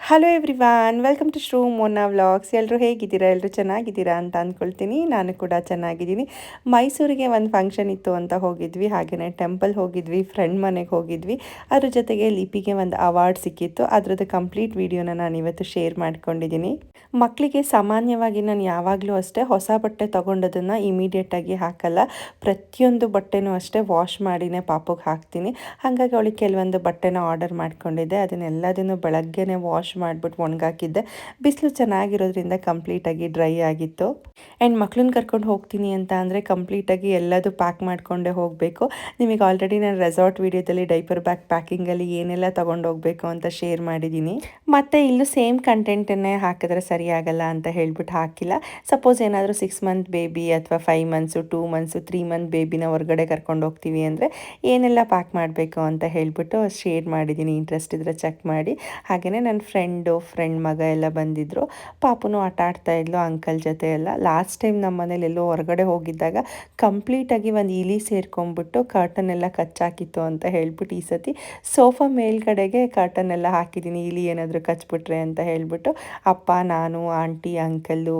Hello everyone, welcome to Shru Mona vlogs. ಎಲ್ಲರೂ ಹೇಗಿದ್ದೀರಾ? ಎಲ್ಲರೂ ಚೆನ್ನಾಗಿದ್ದೀರಾ ಅಂತ ಅಂದ್ಕೊಳ್ತೀನಿ. ನಾನು ಕೂಡ ಚೆನ್ನಾಗಿದ್ದೀನಿ. ಮೈಸೂರಿಗೆ ಒಂದು ಫಂಕ್ಷನ್ ಇತ್ತು ಅಂತ ಹೋಗಿದ್ವಿ. ಹಾಗೆಯೇ ಟೆಂಪಲ್ ಹೋಗಿದ್ವಿ, ಫ್ರೆಂಡ್ ಮನೆಗೆ ಹೋಗಿದ್ವಿ. ಅದ್ರ ಜೊತೆಗೆ ಲಿಪಿಗೆ ಒಂದು ಅವಾರ್ಡ್ ಸಿಕ್ಕಿತ್ತು. ಅದರದ್ದು ಕಂಪ್ಲೀಟ್ ವಿಡಿಯೋನ ನಾನು ಇವತ್ತು ಶೇರ್ ಮಾಡ್ಕೊಂಡಿದ್ದೀನಿ. ಮಕ್ಕಳಿಗೆ ಸಾಮಾನ್ಯವಾಗಿ ನಾನು ಯಾವಾಗಲೂ ಅಷ್ಟೇ ಹೊಸ ಬಟ್ಟೆ ತೊಗೊಂಡೋದನ್ನು ಇಮಿಡಿಯೇಟಾಗಿ ಹಾಕಲ್ಲ. ಪ್ರತಿಯೊಂದು ಬಟ್ಟೆನೂ ಅಷ್ಟೇ ವಾಶ್ ಮಾಡಿನೇ ಪಾಪುಗೆ ಹಾಕ್ತೀನಿ. ಹಾಗಾಗಿ ಅವಳಿಗೆ ಕೆಲವೊಂದು ಬಟ್ಟೆನ ಆರ್ಡರ್ ಮಾಡ್ಕೊಂಡಿದ್ದೆ. ಅದನ್ನೆಲ್ಲದನ್ನು ಬೆಳಗ್ಗೆನೇ ವಾಶ್ ಮಾಡಿಬಿಟ್ಟು ಒಣಗಾಕಿದ್ದೆ. ಬಿಸಿಲು ಚೆನ್ನಾಗಿರೋದ್ರಿಂದ ಕಂಪ್ಲೀಟಾಗಿ ಡ್ರೈ ಆಗಿತ್ತು. ಆ್ಯಂಡ್ ಮಕ್ಳನ್ನ ಕರ್ಕೊಂಡು ಹೋಗ್ತೀನಿ ಅಂತ ಅಂದರೆ ಕಂಪ್ಲೀಟಾಗಿ ಎಲ್ಲದೂ ಪ್ಯಾಕ್ ಮಾಡಿಕೊಂಡೇ ಹೋಗಬೇಕು. ನಿಮಗೆ ಆಲ್ರೆಡಿ ನಾನು ರೆಸಾರ್ಟ್ ವೀಡಿಯೋದಲ್ಲಿ ಡೈಪರ್ ಬ್ಯಾಗ್ ಪ್ಯಾಕಿಂಗಲ್ಲಿ ಏನೆಲ್ಲ ತೊಗೊಂಡು ಹೋಗಬೇಕು ಅಂತ ಶೇರ್ ಮಾಡಿದ್ದೀನಿ. ಮತ್ತು ಇಲ್ಲೂ ಸೇಮ್ ಕಂಟೆಂಟನ್ನೇ ಹಾಕಿದ್ರೆ ಸರಿಯಾಗಲ್ಲ ಅಂತ ಹೇಳ್ಬಿಟ್ಟು ಹಾಕಿಲ್ಲ. ಸಪೋಸ್ ಏನಾದರೂ 6 ಮಂತ್ ಬೇಬಿ ಅಥವಾ 5 ಮಂತ್ಸು 2 ಮಂತ್ಸು 3 ಮಂತ್ ಬೇಬಿನ ಹೊರಗಡೆ ಕರ್ಕೊಂಡು ಹೋಗ್ತೀವಿ ಅಂದರೆ ಏನೆಲ್ಲ ಪ್ಯಾಕ್ ಮಾಡಬೇಕು ಅಂತ ಹೇಳ್ಬಿಟ್ಟು ಶೇರ್ ಮಾಡಿದ್ದೀನಿ. ಇಂಟ್ರೆಸ್ಟ್ ಇದ್ದರೆ ಚೆಕ್ ಮಾಡಿ. ಹಾಗೆಯೇ ನನ್ನ ಫ್ರೆಂಡ್ ಮಗ ಎಲ್ಲ ಬಂದಿದ್ದರು. ಪಾಪುನು ಆಟ ಆಡ್ತಾಯಿದ್ಲು ಅಂಕಲ್ ಜೊತೆ ಎಲ್ಲ. ಲಾಸ್ಟ್ ಟೈಮ್ ನಮ್ಮ ಮನೇಲಿ ಎಲ್ಲೋ ಹೊರಗಡೆ ಹೋಗಿದ್ದಾಗ ಕಂಪ್ಲೀಟಾಗಿ ಒಂದು ಇಲಿ ಸೇರ್ಕೊಂಡ್ಬಿಟ್ಟು ಕರ್ಟನ್ ಎಲ್ಲ ಕಚ್ಚಾಕಿತ್ತು ಅಂತ ಹೇಳ್ಬಿಟ್ಟು ಈ ಸತಿ ಸೋಫಾ ಮೇಲ್ಗಡೆಗೆ ಕರ್ಟನ್ ಎಲ್ಲ ಹಾಕಿದ್ದೀನಿ, ಇಲಿ ಏನಾದರೂ ಕಚ್ಬಿಟ್ರೆ ಅಂತ ಹೇಳ್ಬಿಟ್ಟು. ಅಪ್ಪ, ನಾನು, ಆಂಟಿ, ಅಂಕಲ್ಲು.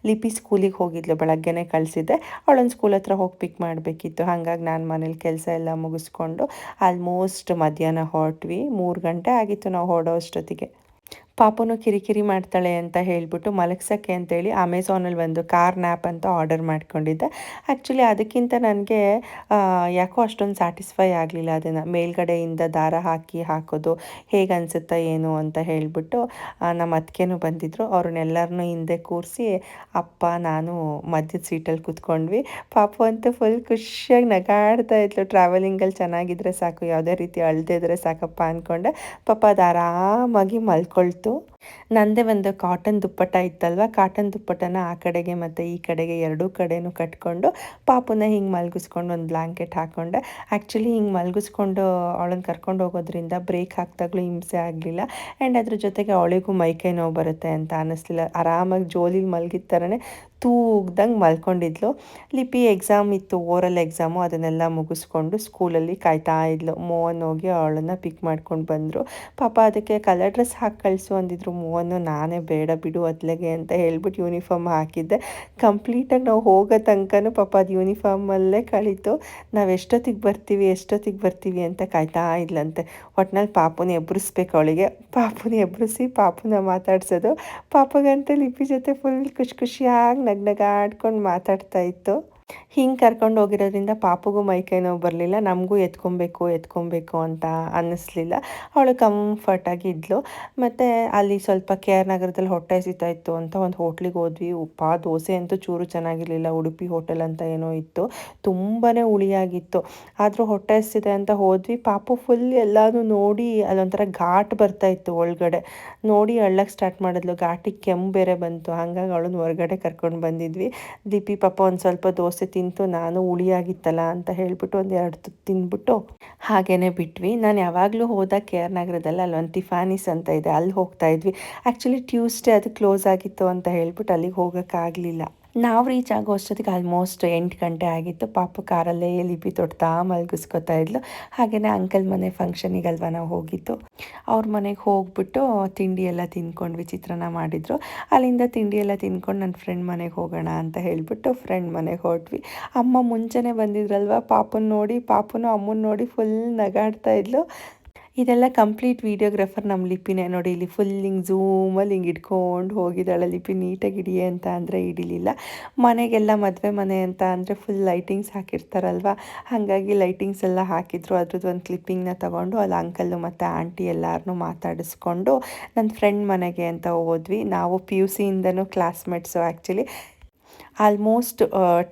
ಲಿಪಿ ಸ್ಕೂಲಿಗೆ ಹೋಗಿದ್ಲು, ಬೆಳಗ್ಗೆನೇ ಕಳಿಸಿದ್ದೆ. ಅವಳೊಂದು ಸ್ಕೂಲ್ ಹತ್ರ ಹೋಗಿ ಪಿಕ್ ಮಾಡಬೇಕಿತ್ತು. ಹಾಗಾಗಿ ನಾನು ಮನೇಲಿ ಕೆಲಸ ಎಲ್ಲ ಮುಗಿಸ್ಕೊಂಡು ಆಲ್ಮೋಸ್ಟ್ ಮಧ್ಯಾಹ್ನ ಹೊರಟ್ವಿ. 3 ಗಂಟೆ ಆಗಿತ್ತು ನಾವು ಹೊರಡೋ ಅಷ್ಟೊತ್ತಿಗೆ. ಪಾಪುನು ಕಿರಿಕಿರಿ ಮಾಡ್ತಾಳೆ ಅಂತ ಹೇಳಿಬಿಟ್ಟು ಮಲಗ್ಸೋಕ್ಕೆ ಅಂತೇಳಿ ಅಮೆಝಾನಲ್ಲಿ ಒಂದು ಕಾರ್ ನ್ಯಾಪ್ ಅಂತ ಆರ್ಡರ್ ಮಾಡ್ಕೊಂಡಿದ್ದೆ. ಆ್ಯಕ್ಚುಲಿ ಅದಕ್ಕಿಂತ ನನಗೆ ಯಾಕೋ ಅಷ್ಟೊಂದು ಸ್ಯಾಟಿಸ್ಫೈ ಆಗಲಿಲ್ಲ. ಅದನ್ನು ಮೇಲ್ಗಡೆಯಿಂದ ದಾರ ಹಾಕೋದು ಹೇಗೆ ಅನಿಸುತ್ತಾ ಏನು ಅಂತ ಹೇಳಿಬಿಟ್ಟು ನಮ್ಮ ಅತ್ತಿಗೆನೂ ಬಂದಿದ್ದರು. ಅವ್ರನ್ನೆಲ್ಲರನ್ನೂ ಹಿಂದೆ ಕೂರಿಸಿ ಅಪ್ಪ ನಾನು ಮಧ್ಯದ ಸೀಟಲ್ಲಿ ಕೂತ್ಕೊಂಡ್ವಿ. ಪಾಪು ಅಂತೂ ಫುಲ್ ಖುಷಿಯಾಗಿ ನಗಾಡ್ತಾ ಇದ್ಲು. ಟ್ರಾವೆಲಿಂಗಲ್ಲಿ ಚೆನ್ನಾಗಿದ್ದರೆ ಸಾಕು, ಯಾವುದೇ ರೀತಿ ಅಳದೇ ಇದ್ದರೆ ಸಾಕಪ್ಪ ಅಂದ್ಕೊಂಡೆ. ಪಾಪ ಅದು ಆರಾಮಾಗಿ ಮಲ್ಕೊಳ್ತು. ನಂದೇ ಒಂದು ಕಾಟನ್ ದುಪ್ಪಟ್ಟ ಇತ್ತಲ್ವ, ಕಾಟನ್ ದುಪ್ಪಟ್ಟನ ಆ ಕಡೆಗೆ ಮತ್ತು ಈ ಕಡೆಗೆ ಎರಡೂ ಕಡೆನೂ ಕಟ್ಕೊಂಡು ಪಾಪುನ ಹಿಂಗೆ ಮಲಗಿಸ್ಕೊಂಡು ಒಂದು ಬ್ಲ್ಯಾಂಕೆಟ್ ಹಾಕ್ಕೊಂಡೆ. ಆ್ಯಕ್ಚುಲಿ ಹಿಂಗೆ ಮಲಗಿಸ್ಕೊಂಡು ಅವಳನ್ನು ಕರ್ಕೊಂಡು ಹೋಗೋದ್ರಿಂದ ಬ್ರೇಕ್ ಹಾಕಿದಾಗಲೂ ಹಿಂಸೆ ಆಗಲಿಲ್ಲ. ಆ್ಯಂಡ್ ಅದ್ರ ಜೊತೆಗೆ ಅವಳಿಗೂ ಮೈಕೈ ನೋವು ಬರುತ್ತೆ ಅಂತ ಅನ್ನಿಸ್ಲಿಲ್ಲ. ಆರಾಮಾಗಿ ಜೋಲಿಲಿ ಮಲಗಿದ ಥರನೇ ತೂಗ್ದಂಗೆ ಮಲ್ಕೊಂಡಿದ್ಲು. ಲಿಪಿ ಎಕ್ಸಾಮ್ ಇತ್ತು, ಓರಲ್ ಎಕ್ಸಾಮು. ಅದನ್ನೆಲ್ಲ ಮುಗಿಸ್ಕೊಂಡು ಸ್ಕೂಲಲ್ಲಿ ಕಾಯ್ತಾ ಇದ್ಲು. ಮೋಹನ್ ಹೋಗಿ ಅವಳನ್ನು ಪಿಕ್ ಮಾಡ್ಕೊಂಡು ಬಂದರು. ಪಾಪ ಅದಕ್ಕೆ ಕಲರ್ ಡ್ರೆಸ್ ಹಾಕಿ ಕಳಿಸು ಅಂದಿದ್ರು ಮೋಹನು. ನಾನೇ ಬೇಡ ಬಿಡು ಅತ್ಲೆಗೆ ಅಂತ ಹೇಳ್ಬಿಟ್ಟು ಯೂನಿಫಾರ್ಮ್ ಹಾಕಿದ್ದೆ. ಕಂಪ್ಲೀಟಾಗಿ ನಾವು ಹೋಗೋ ತನಕನೂ ಪಾಪ ಅದು ಯೂನಿಫಾರ್ಮಲ್ಲೇ ಕಳೀತು. ನಾವು ಎಷ್ಟೊತ್ತಿಗೆ ಬರ್ತೀವಿ ಅಂತ ಕಾಯ್ತಾ ಇದ್ಲಂತೆ. ಒಟ್ನಲ್ಲಿ ಪಾಪುನ ಎಬ್ಬರಿಸ್ಬೇಕು ಅವಳಿಗೆ. ಪಾಪುನ ಎಬ್ಬರಿಸಿ ಪಾಪುನ ಮಾತಾಡ್ಸೋದು. ಪಾಪಗಂತೂ ಲಿಪಿ ಜೊತೆ ಫುಲ್ ಖುಷಿಯಾಗಿ ನಗಾಡ್ಕೊಂಡು ಮಾತಾಡ್ತಾ ಇತ್ತು. ಹಿಂಗೆ ಕರ್ಕೊಂಡು ಹೋಗಿರೋದ್ರಿಂದ ಪಾಪುಗೂ ಮೈಕೈ ನೋವು ಬರಲಿಲ್ಲ, ನಮಗೂ ಎತ್ಕೊಬೇಕು ಅಂತ ಅನ್ನಿಸ್ಲಿಲ್ಲ. ಅವಳು ಕಂಫರ್ಟಾಗಿ ಇದ್ಲು. ಮತ್ತು ಅಲ್ಲಿ ಸ್ವಲ್ಪ ಕೆ ಆರ್ ನಗರದಲ್ಲಿ ಹೊಟ್ಟೆ ಹಸಿತಾಯಿತ್ತು ಅಂತ ಒಂದು ಹೋಟ್ಲಿಗೆ ಹೋದ್ವಿ. ದೋಸೆ ಅಂತೂ ಚೂರು ಚೆನ್ನಾಗಿರಲಿಲ್ಲ. ಉಡುಪಿ ಹೋಟೆಲ್ ಅಂತ ಏನೋ ಇತ್ತು, ತುಂಬಾ ಹುಳಿಯಾಗಿತ್ತು. ಆದರೂ ಹೊಟ್ಟೆ ಹಸಿದೆ ಅಂತ ಹೋದ್ವಿ. ಪಾಪು ಫುಲ್ ಎಲ್ಲನೂ ನೋಡಿ ಅಲ್ಲೊಂಥರ ಘಾಟ್ ಬರ್ತಾಯಿತ್ತು ಒಳಗಡೆ. ನೋಡಿ ಅಳ್ಳಕ್ಕೆ ಸ್ಟಾರ್ಟ್ ಮಾಡಿದ್ಲು. ಘಾಟಿಗೆ ಕೆಮ್ಮು ಬೇರೆ ಬಂತು. ಹಾಗಾಗಿ ಅವಳನ್ನ ಹೊರಗಡೆ ಕರ್ಕೊಂಡು ಬಂದಿದ್ವಿ. ದೀಪಿ ಪಾಪ ಒಂದು ಸ್ವಲ್ಪ ದೋಸೆ ತಿಂತು, ನಾನು ಹುಳಿಯಾಗಿತ್ತಲ್ಲ ಅಂತ ಹೇಳ್ಬಿಟ್ಟು ಒಂದು 2 ತುತ್ತು ತಿಂದ್ಬಿಟ್ಟು ಹಾಗೇ ಬಿಟ್ವಿ. ನಾನು ಯಾವಾಗಲೂ ಹೋದಾಗ ಕೆ ಆರ್ ನಗರದಲ್ಲಿ ಅಲ್ಲೊಂದು ಟಿಫಾನಿಸ್ ಅಂತ ಇದೆ, ಅಲ್ಲಿ ಹೋಗ್ತಾ ಇದ್ವಿ. ಆ್ಯಕ್ಚುಲಿ ಟ್ಯೂಸ್ಡೇ ಅದು ಕ್ಲೋಸ್ ಆಗಿತ್ತು ಅಂತ ಹೇಳ್ಬಿಟ್ಟು ಅಲ್ಲಿಗೆ ಹೋಗೋಕ್ಕಾಗಲಿಲ್ಲ. ನಾವು ರೀಚ್ ಆಗೋ ಅಷ್ಟೊತ್ತಿಗೆ ಆಲ್ಮೋಸ್ಟ್ 8 ಗಂಟೆ ಆಗಿತ್ತು. ಪಾಪು ಕಾರಲ್ಲೇ ಲಿಪಿ ತೊಡ್ತಾ ಮಲಗಿಸ್ಕೊತಾ ಇದ್ಲು. ಹಾಗೆಯೇ ಅಂಕಲ್ ಮನೆ ಫಂಕ್ಷನಿಗಲ್ವ ನಾವು ಹೋಗಿದ್ದು. ಅವ್ರ ಮನೆಗೆ ಹೋಗ್ಬಿಟ್ಟು ತಿಂಡಿ ಎಲ್ಲ ತಿಂದ್ಕೊಂಡ್ವಿ. ಚಿತ್ರಾನ್ನ ಮಾಡಿದರು. ಅಲ್ಲಿಂದ ತಿಂಡಿ ಎಲ್ಲ ತಿಂದ್ಕೊಂಡು ನನ್ನ ಫ್ರೆಂಡ್ ಮನೆಗೆ ಹೋಗೋಣ ಅಂತ ಹೇಳಿಬಿಟ್ಟು ಫ್ರೆಂಡ್ ಮನೆಗೆ ಹೊರಟ್ವಿ. ಅಮ್ಮ ಮುಂಚೆನೇ ಬಂದಿದ್ರಲ್ವ, ಪಾಪುನು ಅಮ್ಮನ ನೋಡಿ ಫುಲ್ ನಗಾಡ್ತಾ ಇದ್ಲು. ಇದೆಲ್ಲ ಕಂಪ್ಲೀಟ್ ವೀಡಿಯೋಗ್ರಾಫರ್ ನಮ್ಮ ಲಿಪಿನೇ. ನೋಡಿ ಇಲ್ಲಿ ಫುಲ್ ಹಿಂಗೆ ಝೂಮಲ್ಲಿ ಹಿಂಗೆ ಇಟ್ಕೊಂಡು ಹೋಗಿದ್ದಾಳೆ. ಲಿಪಿ ನೀಟಾಗಿ ಹಿಡಿಯೇ ಅಂತ ಅಂದರೆ ಹಿಡಿಲಿಲ್ಲ. ಮನೆಗೆಲ್ಲ ಮದುವೆ ಮನೆ ಅಂತ ಅಂದರೆ ಫುಲ್ ಲೈಟಿಂಗ್ಸ್ ಹಾಕಿರ್ತಾರಲ್ವ, ಹಾಗಾಗಿ ಲೈಟಿಂಗ್ಸ್ ಎಲ್ಲ ಹಾಕಿದ್ರು. ಅದ್ರದ್ದು ಒಂದು ಕ್ಲಿಪ್ಪಿಂಗ್ನ ತೊಗೊಂಡು ಅಲ್ಲಿ ಅಂಕಲ್ಲು ಮತ್ತು ಆಂಟಿ ಎಲ್ಲರನ್ನೂ ಮಾತಾಡಿಸ್ಕೊಂಡು ನನ್ನ ಫ್ರೆಂಡ್ ಮನೆಗೆ ಅಂತ ಹೋದ್ವಿ. ನಾವು PUCಯಿಂದನೂ ಕ್ಲಾಸ್ಮೇಟ್ಸು. ಆ್ಯಕ್ಚುಲಿ ಆಲ್ಮೋಸ್ಟ್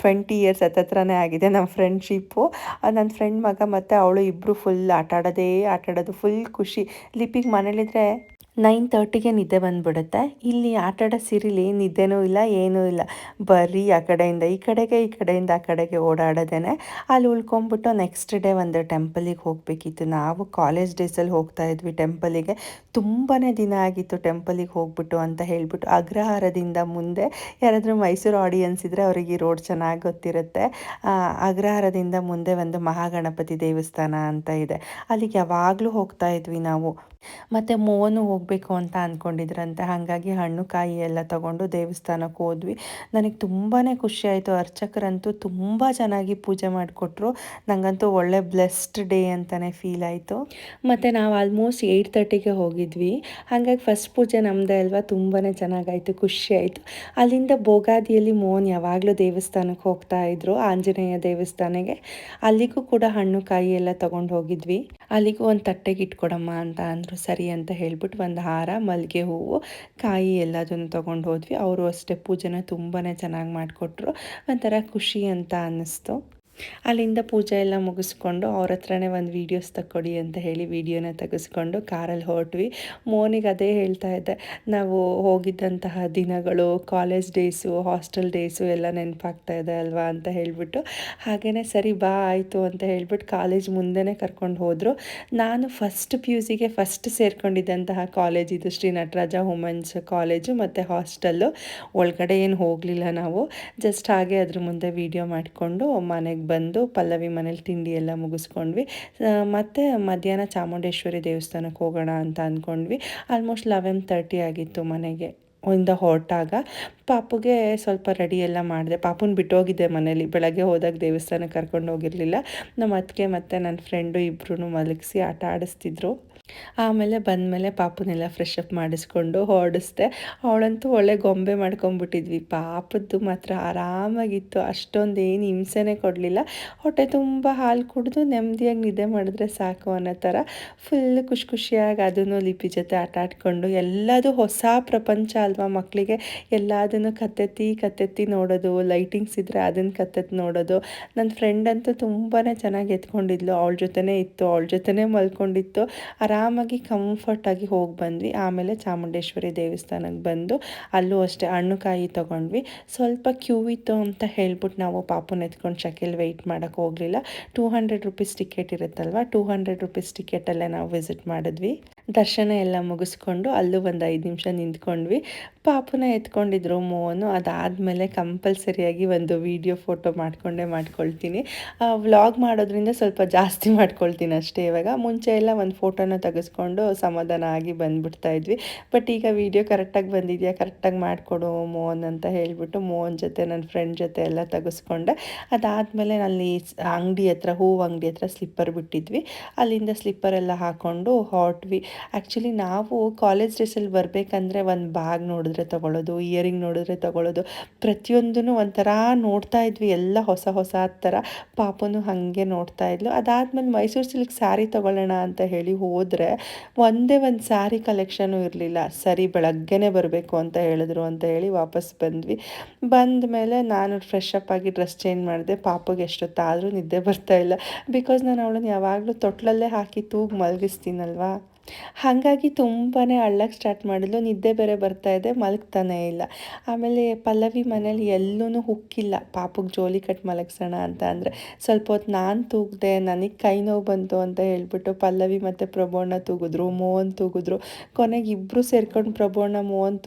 20 ಇಯರ್ಸ್ ಹತ್ರನೇ ಆಗಿದೆ ನಮ್ಮ ಫ್ರೆಂಡ್ಶಿಪ್ಪು. ನನ್ನ ಫ್ರೆಂಡ್ ಮಗ ಮತ್ತು ಅವಳು ಇಬ್ಬರು ಫುಲ್ ಆಟಾಡೋದು ಫುಲ್ ಖುಷಿ. ಲಿಪಿಗೆ ಮನೇಲಿದ್ದರೆ 9:30ಗೆ ನಿದ್ದೆ ಬಂದುಬಿಡುತ್ತೆ. ಇಲ್ಲಿ ಆಟಾಡೋ ಸೀರಿಲಿ ನಿದ್ದೆನೂ ಇಲ್ಲ, ಏನೂ ಇಲ್ಲ. ಬರೀ ಆ ಕಡೆಯಿಂದ ಈ ಕಡೆಯಿಂದ ಆ ಕಡೆಗೆ ಓಡಾಡೋದೇ. ಅಲ್ಲಿ ಉಳ್ಕೊಂಬಿಟ್ಟು ನೆಕ್ಸ್ಟ್ ಡೇ ಒಂದು ಟೆಂಪಲಿಗೆ ಹೋಗಬೇಕಿತ್ತು. ನಾವು ಕಾಲೇಜ್ ಡೇಸಲ್ಲಿ ಹೋಗ್ತಾ ಇದ್ವಿ ಟೆಂಪಲಿಗೆ. ತುಂಬಾ ದಿನ ಆಗಿತ್ತು ಟೆಂಪಲಿಗೆ ಹೋಗ್ಬಿಟ್ಟು ಅಂತ ಹೇಳ್ಬಿಟ್ಟು. ಅಗ್ರಹಾರದಿಂದ ಮುಂದೆ, ಯಾರಾದರೂ ಮೈಸೂರು ಆಡಿಯನ್ಸ್ ಇದ್ದರೆ ಅವರಿಗೆ ಈ ರೋಡ್ ಚೆನ್ನಾಗಿ ಗೊತ್ತಿರುತ್ತೆ. ಅಗ್ರಹಾರದಿಂದ ಮುಂದೆ ಒಂದು ಮಹಾಗಣಪತಿ ದೇವಸ್ಥಾನ ಅಂತ ಇದೆ. ಅಲ್ಲಿಗೆ ಯಾವಾಗಲೂ ಹೋಗ್ತಾ ಇದ್ವಿ ನಾವು. ಮತ್ತು ಮೋನು ಹೋಗಬೇಕು ಅಂತ ಅಂದ್ಕೊಂಡಿದ್ರಂತೆ. ಹಾಗಾಗಿ ಹಣ್ಣು ಕಾಯಿ ಎಲ್ಲ ತಗೊಂಡು ದೇವಸ್ಥಾನಕ್ಕೆ ಹೋದ್ವಿ. ನನಗೆ ತುಂಬಾ ಖುಷಿ ಆಯಿತು. ಅರ್ಚಕರಂತೂ ತುಂಬ ಚೆನ್ನಾಗಿ ಪೂಜೆ ಮಾಡಿಕೊಟ್ರು. ನನಗಂತೂ ಒಳ್ಳೆ ಬ್ಲೆಸ್ಡ್ ಡೇ ಅಂತಲೇ ಫೀಲ್ ಆಯಿತು. ಮತ್ತು ನಾವು ಆಲ್ಮೋಸ್ಟ್ 8:30ಗೆ ಹೋಗಿದ್ವಿ. ಹಾಗಾಗಿ ಫಸ್ಟ್ ಪೂಜೆ ನಮ್ಮದೇ ಅಲ್ವಾ, ತುಂಬಾ ಚೆನ್ನಾಗಾಯಿತು, ಖುಷಿ ಆಯಿತು. ಅಲ್ಲಿಂದ ಬೋಗಾದಿಯಲ್ಲಿ ಮೋಹನ್ ಯಾವಾಗಲೂ ದೇವಸ್ಥಾನಕ್ಕೆ ಹೋಗ್ತಾ ಇದ್ರು, ಆಂಜನೇಯ ದೇವಸ್ಥಾನಕ್ಕೆ. ಅಲ್ಲಿಗೂ ಕೂಡ ಹಣ್ಣು ಕಾಯಿ ಎಲ್ಲ ತೊಗೊಂಡು ಹೋಗಿದ್ವಿ. ಅಲ್ಲಿಗೂ ಒಂದು ತಟ್ಟೆಗೆ ಇಟ್ಕೊಡಮ್ಮ ಅಂತ ಅಂದರು. ಸರಿ ಅಂತ ಹೇಳ್ಬಿಟ್ಟು ಒಂದು ಹಾರ, ಮಲ್ಲಿಗೆ ಹೂವು, ಕಾಯಿ ಎಲ್ಲದನ್ನು ತೊಗೊಂಡು ಹೋದ್ವಿ. ಅವರು ಅಷ್ಟೇ ಪೂಜೆನ ತುಂಬಾ ಚೆನ್ನಾಗಿ ಮಾಡಿಕೊಟ್ರು. ಒಂಥರ ಖುಷಿ ಅಂತ ಅನ್ನಿಸ್ತು. ಅಲ್ಲಿಂದ ಪೂಜೆ ಎಲ್ಲ ಮುಗಿಸ್ಕೊಂಡು ಅವ್ರ ಹತ್ರನೇ ಒಂದು ವೀಡಿಯೋಸ್ ತಕ್ಕೊಡಿ ಅಂತ ಹೇಳಿ ವೀಡಿಯೋನ ತೆಗೆಸ್ಕೊಂಡು ಕಾರಲ್ಲಿ ಹೊರಟ್ವಿ. ಮೋನಿಗೆ ಅದೇ ಹೇಳ್ತಾ ಇದ್ದೆ, ನಾವು ಹೋಗಿದ್ದಂತಹ ದಿನಗಳು, ಕಾಲೇಜ್ ಡೇಸು, ಹಾಸ್ಟೆಲ್ ಡೇಸು ಎಲ್ಲ ನೆನಪಾಗ್ತಾ ಇದೆ ಅಲ್ವಾ ಅಂತ ಹೇಳಿಬಿಟ್ಟು. ಹಾಗೆಯೇ ಸರಿ ಬಾ ಆಯಿತು ಅಂತ ಹೇಳ್ಬಿಟ್ಟು ಕಾಲೇಜ್ ಮುಂದೆನೇ ಕರ್ಕೊಂಡು ಹೋದರು. ನಾನು ಫಸ್ಟ್ PUCಗೆ ಫಸ್ಟ್ ಸೇರ್ಕೊಂಡಿದ್ದಂತಹ ಕಾಲೇಜ್ ಇದು ಶ್ರೀ ನಟರಾಜ ವುಮೆನ್ಸ್ ಕಾಲೇಜು ಮತ್ತು ಹಾಸ್ಟೆಲ್ಲು. ಒಳಗಡೆ ಏನು ಹೋಗಲಿಲ್ಲ ನಾವು, ಜಸ್ಟ್ ಹಾಗೆ ಅದ್ರ ಮುಂದೆ ವೀಡಿಯೋ ಮಾಡಿಕೊಂಡು ಮನೆಗೆ ಬಂದು ಪಲ್ಲವಿ ಮನೇಲಿ ತಿಂಡಿ ಎಲ್ಲ ಮುಗಿಸ್ಕೊಂಡ್ವಿ. ಮತ್ತು ಮಧ್ಯಾಹ್ನ ಚಾಮುಂಡೇಶ್ವರಿ ದೇವಸ್ಥಾನಕ್ಕೆ ಹೋಗೋಣ ಅಂತ ಅಂದ್ಕೊಂಡ್ವಿ. ಆಲ್ಮೋಸ್ಟ್ 11:30 ಆಗಿತ್ತು ಮನೆಗೆ ಹೊರಟಾಗ. ಪಾಪುಗೆ ಸ್ವಲ್ಪ ರೆಡಿ ಎಲ್ಲ ಮಾಡಿದೆ. ಪಾಪುನ ಬಿಟ್ಟೋಗಿದ್ದೆ ಮನೇಲಿ, ಬೆಳಗ್ಗೆ ಹೋದಾಗ ದೇವಸ್ಥಾನಕ್ಕೆ ಕರ್ಕೊಂಡು ಹೋಗಿರಲಿಲ್ಲ. ನಮ್ಮ ಅತ್ತಿಗೆ ಮತ್ತು ನನ್ನ ಫ್ರೆಂಡು ಇಬ್ಬರೂ ಮಲಗಿಸಿ ಆಟ ಆಡಿಸ್ತಿದ್ರು. ಆಮೇಲೆ ಬಂದಮೇಲೆ ಪಾಪುನೆಲ್ಲ ಫ್ರೆಶ್ ಅಪ್ ಮಾಡಿಸ್ಕೊಂಡು ಹೊರಡಿಸ್ದೆ. ಅವಳಂತೂ ಒಳ್ಳೆ ಗೊಂಬೆ ಮಾಡ್ಕೊಂಬಿಟ್ಟಿದ್ವಿ. ಪಾಪದ್ದು ಮಾತ್ರ ಆರಾಮಾಗಿತ್ತು, ಅಷ್ಟೊಂದು ಏನು ಹಿಂಸೆನೇ ಕೊಡಲಿಲ್ಲ. ಹೊಟ್ಟೆ ತುಂಬ ಹಾಲು ಕುಡಿದು ನೆಮ್ಮದಿಯಾಗಿ ನಿದ್ದೆ ಮಾಡಿದ್ರೆ ಸಾಕು ಅನ್ನೋ ಥರ ಫುಲ್ ಖುಷಿಯಾಗಿ ಅದನ್ನು ಲಿಪಿ ಜೊತೆ ಆಟ ಆಡ್ಕೊಂಡು. ಎಲ್ಲದೂ ಹೊಸ ಪ್ರಪಂಚ ಅಲ್ವಾ ಮಕ್ಕಳಿಗೆ, ಎಲ್ಲದನ್ನು ಕತ್ತೆತ್ತಿ ನೋಡೋದು, ಲೈಟಿಂಗ್ಸ್ ಇದ್ದರೆ ಅದನ್ನು ಕತ್ತೆತ್ತಿ ನೋಡೋದು. ನನ್ನ ಫ್ರೆಂಡ್ ಅಂತೂ ತುಂಬಾ ಚೆನ್ನಾಗಿ ಎತ್ಕೊಂಡಿದ್ಲು, ಅವಳ ಜೊತೆನೇ ಇತ್ತು, ಅವಳ ಜೊತೆನೇ ಮಲ್ಕೊಂಡಿತ್ತು. ಆರಾಮಾಗಿ ಕಂಫರ್ಟಾಗಿ ಹೋಗಿ ಬಂದ್ವಿ. ಆಮೇಲೆ ಚಾಮುಂಡೇಶ್ವರಿ ದೇವಸ್ಥಾನಕ್ಕೆ ಬಂದು ಅಲ್ಲೂ ಅಷ್ಟೇ ಹಣ್ಣು ಕಾಯಿ ತೊಗೊಂಡ್ವಿ. ಸ್ವಲ್ಪ ಕ್ಯೂ ಇತ್ತು ಅಂತ ಹೇಳ್ಬಿಟ್ಟು ನಾವು ಪಾಪುನ ಎತ್ಕೊಂಡು ಶಕೆಲ್ ವೆಯ್ಟ್ ಮಾಡೋಕ್ಕೆ ಹೋಗಲಿಲ್ಲ. 200 ರೂಪೀಸ್ ಟಿಕೆಟ್ ಇರುತ್ತಲ್ವ, 200 ರೂಪೀಸ್ ಟಿಕೆಟಲ್ಲೇ ನಾವು ವಿಸಿಟ್ ಮಾಡಿದ್ವಿ. ದರ್ಶನ ಎಲ್ಲ ಮುಗಿಸ್ಕೊಂಡು ಅಲ್ಲೂ ಒಂದು 5 ನಿಮಿಷ ನಿಂತ್ಕೊಂಡ್ವಿ. ಪಾಪುನ ಎತ್ಕೊಂಡಿದ್ರು ಮೋನು. ಅದಾದಮೇಲೆ ಕಂಪಲ್ಸರಿಯಾಗಿ ಒಂದು ವೀಡಿಯೋ ಫೋಟೋ ಮಾಡ್ಕೊಳ್ತೀನಿ. ವ್ಲಾಗ್ ಮಾಡೋದ್ರಿಂದ ಸ್ವಲ್ಪ ಜಾಸ್ತಿ ಮಾಡ್ಕೊಳ್ತೀನಿ ಅಷ್ಟೇ. ಇವಾಗ ಮುಂಚೆ ಎಲ್ಲ ಒಂದು ಫೋಟೋನ ತೆಗೆಸ್ಕೊಂಡು ಸಮಾಧಾನ ಆಗಿ ಬಂದುಬಿಡ್ತಾಯಿದ್ವಿ. ಬಟ್ ಈಗ ವೀಡಿಯೋ ಕರೆಕ್ಟಾಗಿ ಬಂದಿದೆಯಾ, ಕರೆಕ್ಟಾಗಿ ಮಾಡಿಕೊಡು ಮೋಹನ್ ಅಂತ ಹೇಳಿಬಿಟ್ಟು ಮೋಹನ್ ಜೊತೆ ನನ್ನ ಫ್ರೆಂಡ್ ಜೊತೆ ಎಲ್ಲ ತೆಗೆಸ್ಕೊಂಡೆ. ಅದಾದಮೇಲೆ ಅಲ್ಲಿ ಅಂಗಡಿ ಹತ್ರ, ಹೂವು ಅಂಗಡಿ ಹತ್ರ ಸ್ಲಿಪ್ಪರ್ ಬಿಟ್ಟಿದ್ವಿ. ಅಲ್ಲಿಂದ ಸ್ಲಿಪ್ಪರೆಲ್ಲ ಹಾಕ್ಕೊಂಡು ಹೊರಟ್ವಿ. ಆ್ಯಕ್ಚುಲಿ ನಾವು ಕಾಲೇಜ್ ಡ್ರೆಸ್ಸಲ್ಲಿ ಬರಬೇಕಂದ್ರೆ ಒಂದು ಬ್ಯಾಗ್ ನೋಡಿದ್ರೆ ತೊಗೊಳ್ಳೋದು, ಇಯರಿಂಗ್ ನೋಡಿದ್ರೆ ತೊಗೊಳ್ಳೋದು, ಪ್ರತಿಯೊಂದೂ ಒಂಥರ ನೋಡ್ತಾ ಇದ್ವಿ, ಎಲ್ಲ ಹೊಸ ಥರ. ಪಾಪನು ಹಾಗೆ ನೋಡ್ತಾ ಇದ್ಲು. ಅದಾದಮೇಲೆ ಮೈಸೂರು ಸಿಲ್ಕ್ ಸ್ಯಾರಿ ತೊಗೊಳ್ಳೋಣ ಅಂತ ಹೇಳಿ ಹೋದರೆ ಒಂದೇ ಒಂದು ಸ್ಯಾರಿ ಕಲೆಕ್ಷನು ಇರಲಿಲ್ಲ. ಸರಿ ಬೆಳಗ್ಗೆನೇ ಬರಬೇಕು ಅಂತ ಹೇಳಿದ್ರು ಅಂತ ಹೇಳಿ ವಾಪಸ್ ಬಂದ್ವಿ. ಬಂದ ಮೇಲೆ ನಾನು ಫ್ರೆಶ್ ಅಪ್ ಆಗಿ ಡ್ರೆಸ್ ಚೇಂಜ್ ಮಾಡಿದೆ. ಪಾಪಗೆ ಎಷ್ಟೊತ್ತಾದರೂ ನಿದ್ದೆ ಬರ್ತಾಯಿಲ್ಲ. ಬಿಕಾಸ್ ನಾನು ಅವಳನ್ನು ಯಾವಾಗಲೂ ತೊಟ್ಲಲ್ಲೇ ಹಾಕಿ ತೂಗು ಮಲಗಿಸ್ತೀನಲ್ವಾ, ಹಾಗಾಗಿ ತುಂಬಾ ಅಳ್ಳಕ್ಕೆ ಸ್ಟಾರ್ಟ್ ಮಾಡಿದ್ಲು. ನಿದ್ದೆ ಬೇರೆ ಬರ್ತಾಯಿದೆ, ಮಲಗ್ತಾನೇ ಇಲ್ಲ. ಆಮೇಲೆ ಪಲ್ಲವಿ ಮನೇಲಿ ಎಲ್ಲೂ ಹುಕ್ಕಿಲ್ಲ. ಪಾಪುಗೆ ಜೋಲಿ ಕಟ್ ಮಲಗಿಸೋಣ ಅಂತ ಅಂದರೆ ಸ್ವಲ್ಪ ಹೊತ್ತು ನಾನು ತೂಗಿದೆ, ನನಗೆ ಕೈ ನೋವು ಬಂತು ಅಂತ ಹೇಳ್ಬಿಟ್ಟು ಪಲ್ಲವಿ ಮತ್ತು ಪ್ರಭೋಣ ತೂಗಿದ್ರು, ಮೋಹನ್ ತೂಗಿದ್ರು. ಕೊನೆಗೆ ಇಬ್ಬರು ಸೇರ್ಕೊಂಡು ಪ್ರಭೋಣ ಮೋಹನ್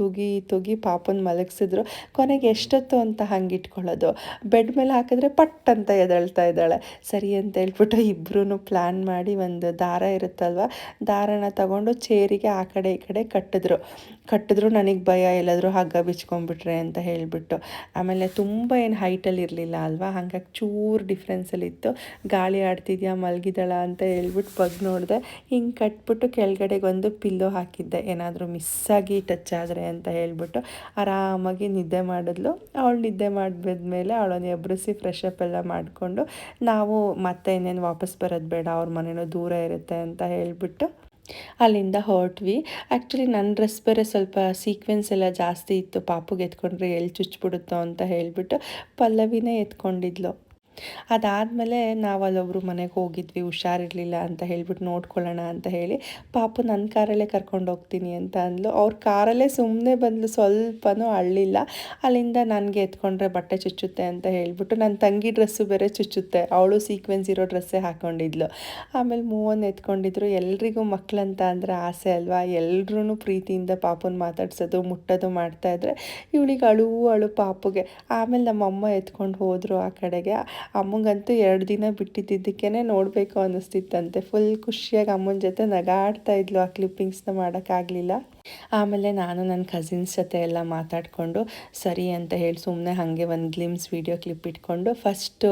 ತೂಗಿ ಪಾಪನ ಮಲಗಿಸಿದ್ರು. ಕೊನೆಗೆ ಎಷ್ಟೊತ್ತು ಅಂತ ಹಂಗೆ ಇಟ್ಕೊಳ್ಳೋದು, ಬೆಡ್ ಮೇಲೆ ಹಾಕಿದ್ರೆ ಪಟ್ ಅಂತ ಎದ್ದೇಳ್ತಾ ಇದ್ದಾಳೆ. ಸರಿ ಅಂತ ಹೇಳ್ಬಿಟ್ಟು ಇಬ್ಬರೂ ಪ್ಲ್ಯಾನ್ ಮಾಡಿ ಒಂದು ದಾರ ಇರುತ್ತಲ್ವ, ದಾರನ ತಗೊಂಡು ಚೇರಿಗೆ ಆ ಕಡೆ ಈ ಕಡೆ ಕಟ್ಟಿದ್ರು. ನನಗೆ ಭಯ ಎಲ್ಲಾದರೂ ಹಗ್ಗ ಬಿಚ್ಕೊಂಡ್ಬಿಟ್ರೆ ಅಂತ ಹೇಳಿಬಿಟ್ಟು. ಆಮೇಲೆ ತುಂಬ ಏನು ಹೈಟಲ್ಲಿ ಇರಲಿಲ್ಲ ಅಲ್ವಾ, ಹಾಗಾಗಿ ಚೂರು ಡಿಫ್ರೆನ್ಸಲ್ಲಿತ್ತು. ಗಾಳಿ ಆಡ್ತಿದ್ಯಾ, ಮಲಗಿದಳ ಅಂತ ಹೇಳ್ಬಿಟ್ಟು ನೋಡಿದೆ. ಹಿಂಗೆ ಕಟ್ಬಿಟ್ಟು ಕೆಳಗಡೆಗೆ ಒಂದು ಪಿಲ್ಲೋ ಹಾಕಿದ್ದೆ, ಏನಾದರೂ ಮಿಸ್ಸಾಗಿ ಟಚ್ ಆದರೆ ಅಂತ ಹೇಳ್ಬಿಟ್ಟು. ಆರಾಮಾಗಿ ನಿದ್ದೆ ಮಾಡಿದ್ಲು. ಅವಳು ನಿದ್ದೆ ಮಾಡಿದ್ಮೇಲೆ ಅವಳನ್ನು ಎಬ್ಬರಿಸಿ ಫ್ರೆಶ್ ಅಪ್ ಎಲ್ಲ ಮಾಡಿಕೊಂಡು ನಾವು ಮತ್ತೆ ಇನ್ನೇನು ವಾಪಸ್ ಬರೋದು ಬೇಡ, ಅವ್ರ ಮನೇನೂ ದೂರ ಇರುತ್ತೆ ಅಂತ ಹೇಳಿಬಿಟ್ಟು ಅಲ್ಲಿಂದ ಹೊರಟ್ವಿ. ಆ್ಯಕ್ಚುಲಿ ನನ್ನ ಡ್ರೆಸ್ ಬೇರೆ ಸ್ವಲ್ಪ ಸೀಕ್ವೆನ್ಸ್ ಎಲ್ಲ ಜಾಸ್ತಿ ಇತ್ತು. ಪಾಪುಗೆ ಎತ್ಕೊಂಡ್ರೆ ಎಲ್ಲಿ ಚುಚ್ಚಿಬಿಡುತ್ತೋ ಅಂತ ಹೇಳಿಬಿಟ್ಟು ಪಲ್ಲವಿನೇ ಎತ್ಕೊಂಡಿದ್ಲು. ಅದಾದಮೇಲೆ ನಾವು ಅಲ್ಲೊಬ್ರು ಮನೆಗೆ ಹೋಗಿದ್ವಿ, ಹುಷಾರಿರಲಿಲ್ಲ ಅಂತ ಹೇಳ್ಬಿಟ್ಟು ನೋಡ್ಕೊಳ್ಳೋಣ ಅಂತ ಹೇಳಿ. ಪಾಪು ನನ್ನ ಕಾರಲ್ಲೇ ಕರ್ಕೊಂಡು ಹೋಗ್ತೀನಿ ಅಂತ ಅಂದ್ಲು. ಅವ್ರ ಕಾರಲ್ಲೇ ಸುಮ್ಮನೆ ಬಂದ್ಲು, ಸ್ವಲ್ಪನೂ ಅಳ್ಳಿಲ್ಲ. ಅಲ್ಲಿಂದ ನನಗೆ ಎತ್ಕೊಂಡ್ರೆ ಬಟ್ಟೆ ಚುಚ್ಚುತ್ತೆ ಅಂತ ಹೇಳ್ಬಿಟ್ಟು, ನನ್ನ ತಂಗಿ ಡ್ರೆಸ್ಸು ಬೇರೆ ಚುಚ್ಚುತ್ತೆ, ಅವಳು ಸೀಕ್ವೆನ್ಸ್ ಇರೋ ಡ್ರೆಸ್ಸೇ ಹಾಕ್ಕೊಂಡಿದ್ಲು. ಆಮೇಲೆ ಮೂವನ್ ಎತ್ಕೊಂಡಿದ್ರು. ಎಲ್ರಿಗೂ ಮಕ್ಕಳಂತ ಅಂದರೆ ಆಸೆ ಅಲ್ವಾ, ಎಲ್ರೂ ಪ್ರೀತಿಯಿಂದ ಪಾಪುನ ಮಾತಾಡ್ಸೋದು, ಮುಟ್ಟೋದು ಮಾಡ್ತಾಯಿದ್ರೆ ಇವಳಿಗೆ ಅಳು ಪಾಪುಗೆ. ಆಮೇಲೆ ನಮ್ಮಮ್ಮ ಎತ್ಕೊಂಡು ಹೋದರು ಆ ಕಡೆಗೆ. ಅಮ್ಮಂಗಂತೂ 2 ದಿನ ಬಿಟ್ಟಿದ್ದಕ್ಕೇ ನೋಡಬೇಕು ಅನ್ನಿಸ್ತಿತ್ತಂತೆ. ಫುಲ್ ಖುಷಿಯಾಗಿ ಅಮ್ಮನ ಜೊತೆ ನಗಾಡ್ತಾ ಇದ್ಲು. ಆ ಕ್ಲಿಪ್ಪಿಂಗ್ಸ್ನ ಮಾಡೋಕ್ಕಾಗಲಿಲ್ಲ. ಆಮೇಲೆ ನಾನು ನನ್ನ ಕಸಿನ್ಸ್ ಜೊತೆ ಎಲ್ಲ ಮಾತಾಡಿಕೊಂಡು ಸರಿ ಅಂತ ಹೇಳಿ ಸುಮ್ಮನೆ ಹಾಗೆ ಒಂದು ಗ್ಲಿಮ್ಸ್ ವೀಡಿಯೋ ಕ್ಲಿಪ್ ಇಟ್ಕೊಂಡು ಫಸ್ಟು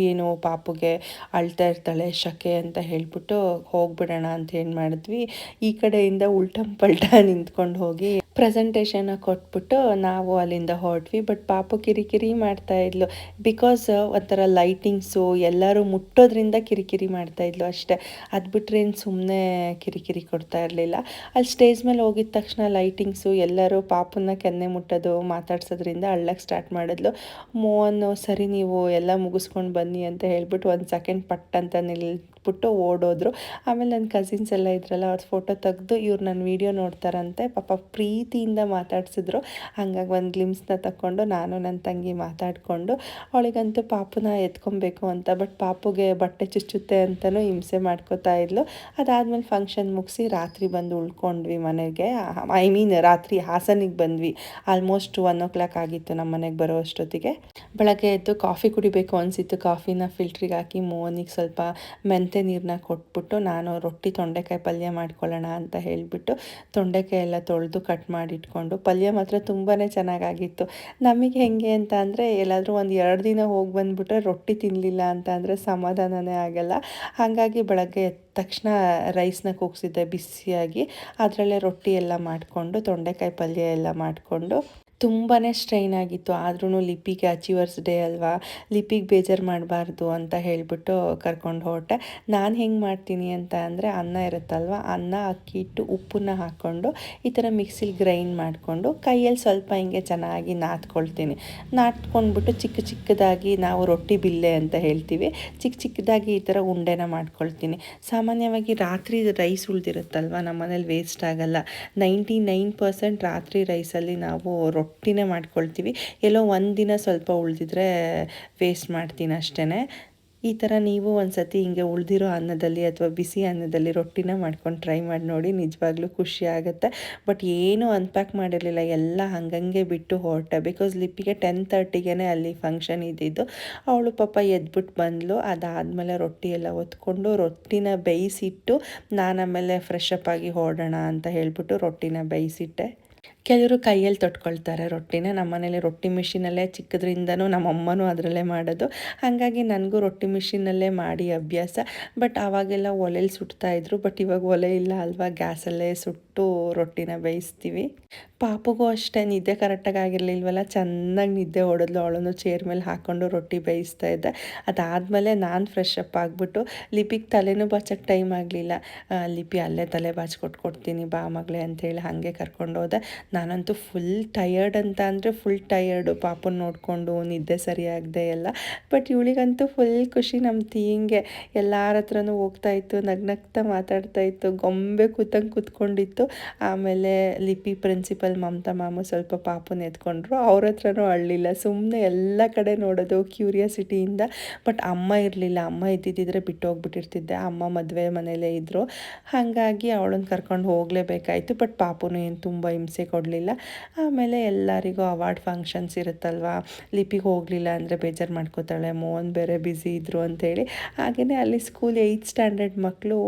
ಏನು ಪಾಪುಗೆ ಅಳ್ತಾ ಇರ್ತಾಳೆ ಶಕೆ ಅಂತ ಹೇಳ್ಬಿಟ್ಟು ಹೋಗ್ಬಿಡೋಣ ಅಂತ ಏನು ಮಾಡಿದ್ವಿ, ಈ ಕಡೆಯಿಂದ ಉಲ್ಟಂ ಪಲ್ಟಾ ನಿಂತ್ಕೊಂಡು ಹೋಗಿ ಪ್ರೆಸೆಂಟೇಷನ್ ಕೊಟ್ಬಿಟ್ಟು ನಾವು ಅಲ್ಲಿಂದ ಹೊರಟ್ವಿ. ಬಟ್ ಪಾಪು ಕಿರಿಕಿರಿ ಮಾಡ್ತಾಯಿದ್ಲು. ಬಿಕಾಸ್ ಒಂಥರ ಲೈಟಿಂಗ್ಸು ಎಲ್ಲರೂ ಮುಟ್ಟೋದ್ರಿಂದ ಕಿರಿಕಿರಿ ಮಾಡ್ತಾಯಿದ್ಲು ಅಷ್ಟೇ. ಅದು ಬಿಟ್ಟರೆ ಏನು ಸುಮ್ಮನೆ ಕಿರಿಕಿರಿ ಕೊಡ್ತಾ ಇರಲಿಲ್ಲ. ಅಲ್ಲಿ ಸ್ಟೇಜ್ ಮೇಲೆ ಹೋಗಿದ ತಕ್ಷಣ ಲೈಟಿಂಗ್ಸು ಎಲ್ಲರೂ ಪಾಪುನ ಕೆನ್ನೆ ಮುಟ್ಟೋದು ಮಾತಾಡ್ಸೋದ್ರಿಂದ ಅಳ್ಳಕ್ಕೆ ಸ್ಟಾರ್ಟ್ ಮಾಡಿದ್ಲು. ಮೋಹನ್ ಸರಿ ನೀವು ಎಲ್ಲ ಮುಗಿಸ್ಕೊಂಡು ಬನ್ನಿ ಅಂತ ಹೇಳ್ಬಿಟ್ಟು ಒಂದು ಸೆಕೆಂಡ್ ಪಟ್ ಅಂತ ನಿಲ್ಬಿಟ್ಟು ಓಡೋದ್ರು. ಆಮೇಲೆ ನನ್ನ ಕಸಿನ್ಸ್ ಎಲ್ಲ ಇದ್ರಲ್ಲ ಅವ್ರ ಫೋಟೋ ತೆಗೆದು ಇವ್ರು ನನ್ನ ವೀಡಿಯೋ ನೋಡ್ತಾರಂತೆ ಪಾಪ ಪ್ರೀತಿಯಿಂದ ಮಾತಾಡ್ಸಿದ್ರು. ಹಾಗಾಗಿ ಒಂದು ಗ್ಲಿಮ್ಸ್ನ ತಗೊಂಡು ನಾನು ನನ್ನ ತಂಗಿ ಮಾತಾಡಿಕೊಂಡು ಅವಳಿಗಂತೂ ಪಾಪುನ ಎತ್ಕೊಬೇಕು ಅಂತ, ಬಟ್ ಪಾಪುಗೆ ಬಟ್ಟೆ ಚುಚ್ಚುತ್ತೆ ಅಂತಲೂ ಹಿಂಸೆ ಮಾಡ್ಕೋತಾ ಇದ್ಲು. ಅದಾದಮೇಲೆ ಫಂಕ್ಷನ್ ಮುಗಿಸಿ ರಾತ್ರಿ ಬಂದು ಉಳ್ಕೊಂಡ್ವಿ ಮನೆಗೆ. ರಾತ್ರಿ ಹಾಸನಿಗೆ ಬಂದ್ವಿ. ಆಲ್ಮೋಸ್ಟ್ 1 ಆಗಿತ್ತು ನಮ್ಮ ಮನೆಗೆ ಬರೋ ಅಷ್ಟೊತ್ತಿಗೆ. ಬೆಳಗ್ಗೆ ಎದ್ದು ಕಾಫಿ ಕುಡಿಬೇಕು ಅನಿಸಿತ್ತು. ಕಾಫಿನ ಫಿಲ್ಟ್ರಿಗೆ ಹಾಕಿ ಮೋಹನಿಗೆ ಸ್ವಲ್ಪ ಮೆಂತೆ ನೀರನ್ನ ಕೊಟ್ಬಿಟ್ಟು ನಾನು ರೊಟ್ಟಿ ತೊಂಡೆಕಾಯಿ ಪಲ್ಯ ಮಾಡ್ಕೊಳ್ಳೋಣ ಅಂತ ಹೇಳಿಬಿಟ್ಟು ತೊಂಡೆಕಾಯಿ ಎಲ್ಲ ತೊಳೆದು ಕಟ್ ಮಾಡಿ ಇಟ್ಕೊಂಡು, ಪಲ್ಯ ಮಾತ್ರ ತುಂಬಾ ಚೆನ್ನಾಗಾಗಿತ್ತು. ನಮಗೆ ಹೆಂಗೆ ಅಂತ ಅಂದರೆ ಎಲ್ಲಾದರೂ ಒಂದು 2 ದಿನ ಹೋಗಿ ಬಂದುಬಿಟ್ರೆ ರೊಟ್ಟಿ ತಿನ್ನಲಿಲ್ಲ ಅಂತ ಅಂದರೆ ಸಮಾಧಾನನೇ ಆಗಲ್ಲ. ಹಾಗಾಗಿ ಬೆಳಗ್ಗೆ ಎದ್ದ ತಕ್ಷಣ ರೈಸ್ನ ಕೂಗಿಸಿದ್ದೆ ಬಿಸಿಯಾಗಿ, ಅದರಲ್ಲೇ ರೊಟ್ಟಿ ಎಲ್ಲ ಮಾಡಿಕೊಂಡು ತೊಂಡೆಕಾಯಿ ಪಲ್ಯ ಎಲ್ಲ ಮಾಡಿಕೊಂಡು ತುಂಬಾ ಸ್ಟ್ರೈನ್ ಆಗಿತ್ತು. ಆದ್ರೂ ಲಿಪಿಗೆ ಅಚೀವರ್ಸ್ ಡೇ ಅಲ್ವಾ, ಲಿಪಿಗೆ ಬೇಜಾರು ಮಾಡಬಾರ್ದು ಅಂತ ಹೇಳಿಬಿಟ್ಟು ಕರ್ಕೊಂಡು ಹೊರಟೆ. ನಾನು ಹೆಂಗೆ ಮಾಡ್ತೀನಿ ಅಂತ ಅಂದರೆ ಅನ್ನ ಇರುತ್ತಲ್ವ, ಅನ್ನ ಅಕ್ಕಿ ಹಿಟ್ಟು ಉಪ್ಪನ್ನ ಹಾಕ್ಕೊಂಡು ಈ ಥರ ಮಿಕ್ಸಿಲಿ ಗ್ರೈಂಡ್ ಮಾಡಿಕೊಂಡು ಕೈಯಲ್ಲಿ ಸ್ವಲ್ಪ ಹಿಂಗೆ ಚೆನ್ನಾಗಿ ನಾದ್ಕೊಳ್ತೀನಿ. ನಾದ್ಕೊಂಡ್ಬಿಟ್ಟು ಚಿಕ್ಕ ಚಿಕ್ಕದಾಗಿ ನಾವು ರೊಟ್ಟಿ ಬಿಲ್ಲೆ ಅಂತ ಹೇಳ್ತೀವಿ, ಚಿಕ್ಕ ಚಿಕ್ಕದಾಗಿ ಈ ಥರ ಉಂಡೆನ ಮಾಡ್ಕೊಳ್ತೀನಿ. ಸಾಮಾನ್ಯವಾಗಿ ರಾತ್ರಿ ರೈಸ್ ಉಳಿದಿರುತ್ತಲ್ವ ನಮ್ಮ ಮನೇಲಿ ವೇಸ್ಟ್ ಆಗಲ್ಲ. 99% ರಾತ್ರಿ ರೈಸಲ್ಲಿ ನಾವು ರೊಟ್ಟಿನೇ ಮಾಡ್ಕೊಳ್ತೀವಿ. ಎಲ್ಲೋ ಒಂದು ದಿನ ಸ್ವಲ್ಪ ಉಳಿದಿದ್ರೆ ವೇಸ್ಟ್ ಮಾಡ್ತೀನಿ ಅಷ್ಟೇ. ಈ ಥರ ನೀವು ಒಂದು ಸತಿ ಹಿಂಗೆ ಉಳಿದಿರೋ ಅನ್ನದಲ್ಲಿ ಅಥವಾ ಬಿಸಿ ಅನ್ನದಲ್ಲಿ ರೊಟ್ಟಿನ ಮಾಡ್ಕೊಂಡು ಟ್ರೈ ಮಾಡಿ ನೋಡಿ, ನಿಜವಾಗ್ಲೂ ಖುಷಿ ಆಗುತ್ತೆ. ಬಟ್ ಏನೂ ಅನ್ಪ್ಯಾಕ್ ಮಾಡಿರಲಿಲ್ಲ, ಎಲ್ಲ ಹಂಗಂಗೆ ಬಿಟ್ಟು ಹೊರಟೆ. ಬಿಕಾಸ್ ಲಿಪಿಗೆ 10:30ಗೆ ಅಲ್ಲಿ ಫಂಕ್ಷನ್ ಇದ್ದಿದ್ದು. ಅವಳು ಪಾಪ ಎದ್ಬಿಟ್ಟು ಬಂದಳು. ಅದಾದಮೇಲೆ ರೊಟ್ಟಿ ಎಲ್ಲ ಹೊತ್ಕೊಂಡು ರೊಟ್ಟಿನ ಬೇಯಿಸಿಟ್ಟು ನಾನು ಆಮೇಲೆ ಫ್ರೆಶ್ ಅಪ್ ಆಗಿ ಹೊರಡೋಣ ಅಂತ ಹೇಳಿಬಿಟ್ಟು ರೊಟ್ಟಿನ ಬೇಯಿಸಿಟ್ಟೆ. ಕೆಲವರು ಕೈಯಲ್ಲಿ ತೊಟ್ಕೊಳ್ತಾರೆ ರೊಟ್ಟಿನ. ನಮ್ಮ ಮನೇಲಿ ರೊಟ್ಟಿ ಮಿಷಿನಲ್ಲೇ ಚಿಕ್ಕದ್ರಿಂದನೂ ನಮ್ಮಮ್ಮನೂ ಅದರಲ್ಲೇ ಮಾಡೋದು. ಹಾಗಾಗಿ ನನಗೂ ರೊಟ್ಟಿ ಮಿಷಿನಲ್ಲೇ ಮಾಡಿ ಅಭ್ಯಾಸ. ಬಟ್ ಆವಾಗೆಲ್ಲ ಒಲೆಯಲ್ಲಿ ಸುಡ್ತಾಯಿದ್ರು. ಬಟ್ ಇವಾಗ ಒಲೆ ಇಲ್ಲ ಅಲ್ವಾ, ಗ್ಯಾಸಲ್ಲೇ ಸುಟ್ಟು ರೊಟ್ಟಿನ ಬೇಯಿಸ್ತೀವಿ. ಪಾಪುಗೂ ಅಷ್ಟೇ ನಿದ್ದೆ ಕರೆಕ್ಟಾಗಿ ಆಗಿರಲಿಲ್ವಲ್ಲ, ಚೆನ್ನಾಗಿ ನಿದ್ದೆ ಹೊಡೆದ್ಲು. ಅವಳನ್ನು ಚೇರ್ ಮೇಲೆ ಹಾಕ್ಕೊಂಡು ರೊಟ್ಟಿ ಬೇಯಿಸ್ತಾ ಇದ್ದೆ. ಅದಾದಮೇಲೆ ನಾನು ಫ್ರೆಶ್ ಅಪ್ ಆಗಿಬಿಟ್ಟು ಲಿಪಿಗೆ ತಲೆನೂ ಬಾಚೋಕ್ಕೆ ಟೈಮ್ ಆಗಲಿಲ್ಲ. ಲಿಪಿ ಅಲ್ಲೇ ತಲೆ ಬಾಚ್ಕೊಟ್ಕೊಡ್ತೀನಿ ಬಾ ಮಗಳೇ ಅಂಥೇಳಿ ಹಾಗೆ ಕರ್ಕೊಂಡು ಹೋದೆ. ನಾನಂತೂ ಫುಲ್ ಟಯರ್ಡ್ ಅಂತ ಅಂದರೆ ಫುಲ್ ಟಯರ್ಡು, ಪಾಪನ ನೋಡಿಕೊಂಡು ನಿದ್ದೆ ಸರಿಯಾಗದೆ ಎಲ್ಲ. ಬಟ್ ಇವಳಿಗಂತೂ ಫುಲ್ ಖುಷಿ. ನಮ್ಮ ತೀಂಗೆ ಎಲ್ಲರ ಹತ್ರನೂ ಹೋಗ್ತಾಯಿತ್ತು, ನಗ್ನಗ್ತಾ ಮಾತಾಡ್ತಾಯಿತ್ತು, ಗೊಂಬೆ ಕೂತ್ಕೊಂಡಿತ್ತು. ಆಮೇಲೆ ಲಿಪಿ ಪ್ರಿನ್ಸಿಪಲ್ ಮಮತಾ ಮ್ಯಾಮು ಸ್ವಲ್ಪ ಪಾಪನ ಎತ್ಕೊಂಡ್ರು. ಅವ್ರ ಹತ್ರನೂ ಅಳ್ಳಿಲ್ಲ, ಸುಮ್ಮನೆ ಎಲ್ಲ ಕಡೆ ನೋಡೋದು ಕ್ಯೂರಿಯಾಸಿಟಿಯಿಂದ. ಬಟ್ ಅಮ್ಮ ಇರಲಿಲ್ಲ. ಅಮ್ಮ ಇದ್ದಿದ್ದರೆ ಬಿಟ್ಟು ಹೋಗ್ಬಿಟ್ಟಿರ್ತಿದ್ದೆ. ಅಮ್ಮ ಮದುವೆ ಮನೇಲೇ ಇದ್ದರು. ಹಾಗಾಗಿ ಅವಳನ್ನು ಕರ್ಕೊಂಡು ಹೋಗಲೇಬೇಕಾಯಿತು. ಬಟ್ ಪಾಪುನು ಏನು ತುಂಬ ಹಿಂಸೆ ಕೊಡಲಿಲ್ಲ. ಆಮೇಲೆ ಎಲ್ಲರಿಗೂ ಅವಾರ್ಡ್ ಫಂಕ್ಷನ್ಸ್ ಇರುತ್ತಲ್ವ, ಲಿಪಿಗೆ ಹೋಗಲಿಲ್ಲ ಅಂದರೆ ಬೇಜಾರು ಮಾಡ್ಕೋತಾಳೆ, ಮೋಹನ್ ಬೇರೆ ಬ್ಯುಸಿ ಇದ್ದರು ಅಂಥೇಳಿ. ಹಾಗೆಯೇ ಅಲ್ಲಿ ಸ್ಕೂಲ್ 8th ಸ್ಟ್ಯಾಂಡರ್ಡ್ ಮಕ್ಕಳು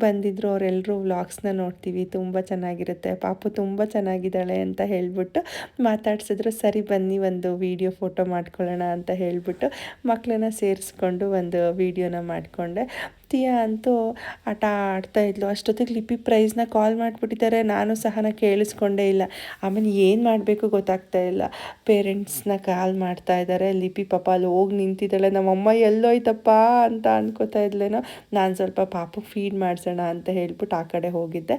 ಬಂದಿದ್ದರು. ಅವರೆಲ್ಲರೂ ವ್ಲಾಗ್ಸ್ನ ನೋಡ್ತೀವಿ, ತುಂಬ ಚೆನ್ನಾಗಿರುತ್ತೆ, ಪಾಪು ತುಂಬ ಚೆನ್ನಾಗಿದ್ದಾಳೆ ಅಂತ ಹೇಳಿಬಿಟ್ಟು ಮಾತಾಡ್ಸಿದ್ರು. ಸರಿ ಬನ್ನಿ ಒಂದು ವೀಡಿಯೋ ಫೋಟೋ ಮಾಡ್ಕೊಳ್ಳೋಣ ಅಂತ ಹೇಳಿಬಿಟ್ಟು ಮಕ್ಕಳನ್ನ ಸೇರಿಸ್ಕೊಂಡು ಒಂದು ವೀಡಿಯೋನ ಮಾಡಿಕೊಂಡೆ. ತೀಯಾ ಅಂತೂ ಆಟ ಆಡ್ತಾಯಿದ್ಲು. ಅಷ್ಟೊತ್ತಿಗೆ ಲಿಪಿ ಪ್ರೈಸ್ನ ಕಾಲ್ ಮಾಡಿಬಿಟ್ಟಿದ್ದಾರೆ. ನಾನು ಸಹನ ಕೇಳಿಸ್ಕೊಂಡೇ ಇಲ್ಲ. ಆಮೇಲೆ ಏನು ಮಾಡಬೇಕು ಗೊತ್ತಾಗ್ತಾ ಇಲ್ಲ. ಪೇರೆಂಟ್ಸ್ನ ಕಾಲ್ ಮಾಡ್ತಾ ಇದ್ದಾರೆ. ಲಿಪಿ ಪಾಪ ಅಲ್ಲಿ ಹೋಗಿ ನಿಂತಿದ್ದಾಳೆ. ನಮ್ಮಮ್ಮ ಎಲ್ಲೋಯ್ತಪ್ಪ ಅಂತ ಅನ್ಕೋತಾ ಇದ್ಲೇನೋ. ನಾನು ಸ್ವಲ್ಪ ಪಾಪು ಫೀಡ್ ಮಾಡಿಸೋಣ ಅಂತ ಹೇಳ್ಬಿಟ್ಟು ಆ ಕಡೆ ಹೋಗಿದ್ದೆ.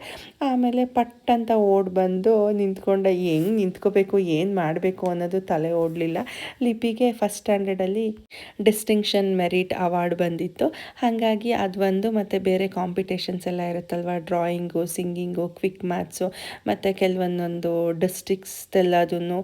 ಆಮೇಲೆ ಪಟ್ ಅಂತ ಓಡಿ ಬಂದು ನಿಂತ್ಕೊಂಡೆ. ಹೆಂಗೆ ನಿಂತ್ಕೋಬೇಕು, ಏನು ಮಾಡಬೇಕು ಅನ್ನೋದು ತಲೆ ಓಡಲಿಲ್ಲ. ಲಿಪಿಗೆ ಫಸ್ಟ್ ಸ್ಟ್ಯಾಂಡರ್ಡಲ್ಲಿ ಡಿಸ್ಟಿಂಕ್ಷನ್ ಮೆರಿಟ್ ಅವಾರ್ಡ್ ಬಂದಿತ್ತು. ಹಾಗಾಗಿ ಅದು ಒಂದು, ಮತ್ತು ಬೇರೆ ಕಾಂಪಿಟೇಷನ್ಸ್ ಎಲ್ಲ ಇರುತ್ತಲ್ವ, ಡ್ರಾಯಿಂಗು, ಸಿಂಗಿಂಗು, ಕ್ವಿಕ್ ಮ್ಯಾಥ್ಸು, ಮತ್ತು ಕೆಲವೊಂದೊಂದು ಡಿಸ್ಟ್ರಿಕ್ಸ್ದೆಲ್ಲದನ್ನು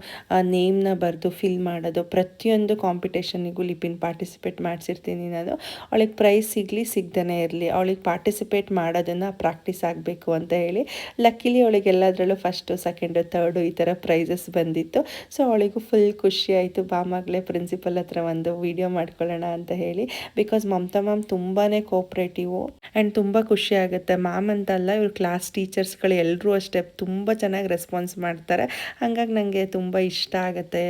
ನೇಮ್ನ ಬರೆದು ಫಿಲ್ ಮಾಡೋದು, ಪ್ರತಿಯೊಂದು ಕಾಂಪಿಟೇಷನ್ನಿಗೂ ಲಿಪಿನ ಪಾರ್ಟಿಸಿಪೇಟ್ ಮಾಡಿಸಿರ್ತೀನಿ ನಾನು. ಅವಳಿಗೆ ಪ್ರೈಸ್ ಸಿಗಲಿ ಸಿಗ್ದೇ ಇರಲಿ, ಅವಳಿಗೆ ಪಾರ್ಟಿಸಿಪೇಟ್ ಮಾಡೋದನ್ನು ಪ್ರಾಕ್ಟೀಸ್ ಆಗಬೇಕು ಅಂತ ಹೇಳಿ ಲಕ್ಕಿಲಿ ಅವಳಿಗೆ ಎಲ್ಲದರಲ್ಲೂ ಫಸ್ಟು ಸೆಕೆಂಡು ಥರ್ಡು ಈ ಥರ ಪ್ರೈಸಸ್ ಬಂದಿತ್ತು. ಸೊ ಅವಳಿಗೂ ಫುಲ್ ಖುಷಿ ಆಯಿತು, ಬಾ ಮಗಳೇ ಪ್ರಿನ್ಸಿಪಲ್ ಹತ್ರ ಒಂದು ವೀಡಿಯೋ ಮಾಡ್ಕೊಳ್ಳೋಣ ಅಂತ ಹೇಳಿ. ಬಿಕಾಸ್ ಮಮತಾ ಮ್ಯಾಮ್ ತುಂಬಾ ಕೋಪ್ರೇಟಿವು ಆ್ಯಂಡ್ ತುಂಬ ಖುಷಿ ಆಗುತ್ತೆ. ಮ್ಯಾಮ್ ಅಂತಲ್ಲ, ಇವ್ರು ಕ್ಲಾಸ್ ಟೀಚರ್ಸ್ಗಳು ಎಲ್ಲರೂ ಅಷ್ಟೇ ತುಂಬ ಚೆನ್ನಾಗಿ ರೆಸ್ಪಾನ್ಸ್ ಮಾಡ್ತಾರೆ. ಹಾಗಾಗಿ ನನಗೆ ತುಂಬ ಇಷ್ಟ ಆಗುತ್ತೆ